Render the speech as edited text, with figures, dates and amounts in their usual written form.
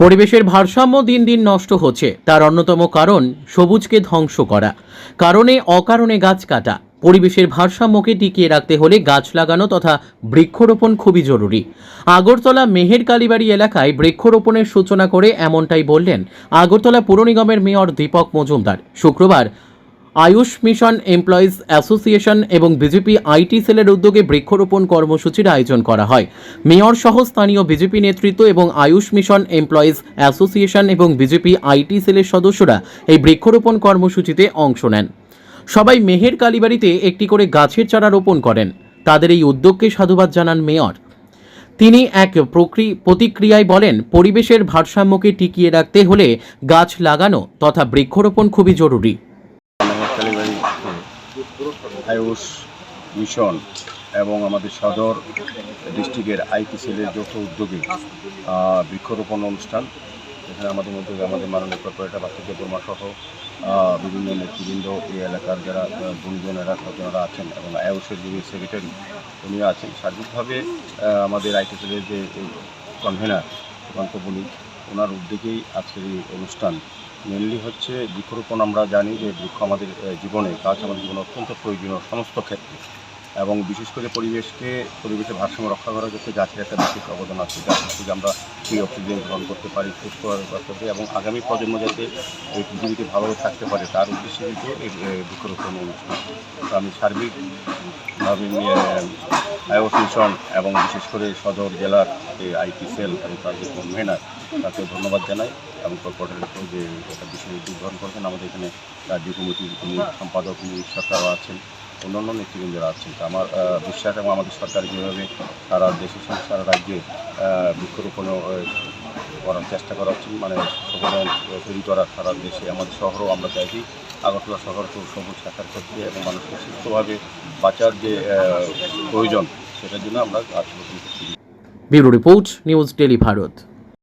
পরিবেশের ভারসাম্য দিন দিন নষ্ট হচ্ছে, তার অন্যতম কারণ সবুজকে ধ্বংস করা, কারণে অকারণে গাছ কাটা। পরিবেশের ভারসাম্যকে টিকিয়ে রাখতে হলে গাছ লাগানো তথা বৃক্ষরোপণ খুবই জরুরি। আগরতলা মেহের কালীবাড়ি এলাকায় বৃক্ষরোপণের সূচনা করে এমনটাই বললেন আগরতলা পুর নিগমের মেয়র দীপক মজুমদার। শুক্রবার আয়ুষ মিশন এমপ্লয়িজ অ্যাসোসিয়েশন এবং বিজেপি আইটি সেলের উদ্যোগে বৃক্ষরোপণ কর্মসূচির আয়োজন করা হয়। মেয়র সহ স্থানীয় বিজেপি নেতৃত্ব এবং আয়ুষ মিশন এমপ্লয়িজ অ্যাসোসিয়েশন এবং বিজেপি আইটি সেলের সদস্যরা এই বৃক্ষরোপণ কর্মসূচিতে অংশ নেন। সবাই মেহের কালীবাড়িতে একটি করে গাছের চারা রোপণ করেন। তাদের এই উদ্যোগকে সাধুবাদ জানান মেয়র। তিনি এক প্রতিক্রিয়ায় বলেন, পরিবেশের ভারসাম্যকে টিকিয়ে রাখতে হলে গাছ লাগানো তথা বৃক্ষরোপণ খুবই জরুরি। কালীবাড়ি আয়ুষ মিশন এবং আমাদের সদর ডিস্ট্রিক্টের আইটি সেলের যৌথ উদ্যোগে বৃক্ষরোপণ অনুষ্ঠান। এখানে আমাদের মধ্যে আমাদের মাননীয় কর্পোরেটর বাচ্চাদের বর্মা সহ বিভিন্ন নেতৃবৃন্দ, এই এলাকার যারা গুণীজনেরা স্বজনেরা আছেন এবং আয়ুষের যিনি সেক্রেটারি উনিও আছেন। সার্বিকভাবে আমাদের আইটি সেলের যে কনভেনার সুকান্ত বণিক, ওনার উদ্যোগেই আজকের এই অনুষ্ঠান। মেনলি হচ্ছে বৃক্ষরোপণ। আমরা জানি যে বৃক্ষ আমাদের জীবনে, গাছ আমাদের জীবনে অত্যন্ত প্রয়োজনীয় সমস্ত ক্ষেত্রে, এবং বিশেষ করে পরিবেশের ভারসাম্য রক্ষা করার ক্ষেত্রে গাছের একটা বিশেষ অবদান আছে। গাছ থেকে আমরা সেই অক্সিজেন গ্রহণ করতে পারি, সুস্থভাবে বাঁচতে পারি এবং আগামী প্রজন্ম যাতে এই পৃথিবীতে ভালোভাবে থাকতে পারে তার উদ্দেশ্যে কিন্তু এই বৃক্ষরোপণ অনুষ্ঠান। তো আমি সার্বিকভাবে আয়ুষ মিশন এবং বিশেষ করে সদর জেলার যে আইটি সেল এবং তাদের কনভেনার, তাকে ধন্যবাদ জানাই এবং কর্পোরেটরের যে একটা বিশেষ উদ্যোগ গ্রহণ করেছেন। আমাদের এখানে রাজ্য কমিটির সম্পাদক সরকারও আছেন, অন্যান্য নেতৃবৃন্দরা আছেন। তো আমার বিশ্বাস এবং আমাদের সরকার যেভাবে সারা দেশের সঙ্গে সারা রাজ্যে বৃক্ষরোপণ করার চেষ্টা করা হচ্ছে, মানে সবুজ তৈরি করার সারা দেশে, আমাদের শহরও আমরা চাইছি আগরতলা শহরকে সবুজ থাকার ক্ষেত্রে এবং মানুষকে সুস্থভাবে বাঁচার যে প্রয়োজন, সেটার জন্য আমরা গাছ রোপণ করছি। Bureau report, news daily Bharat.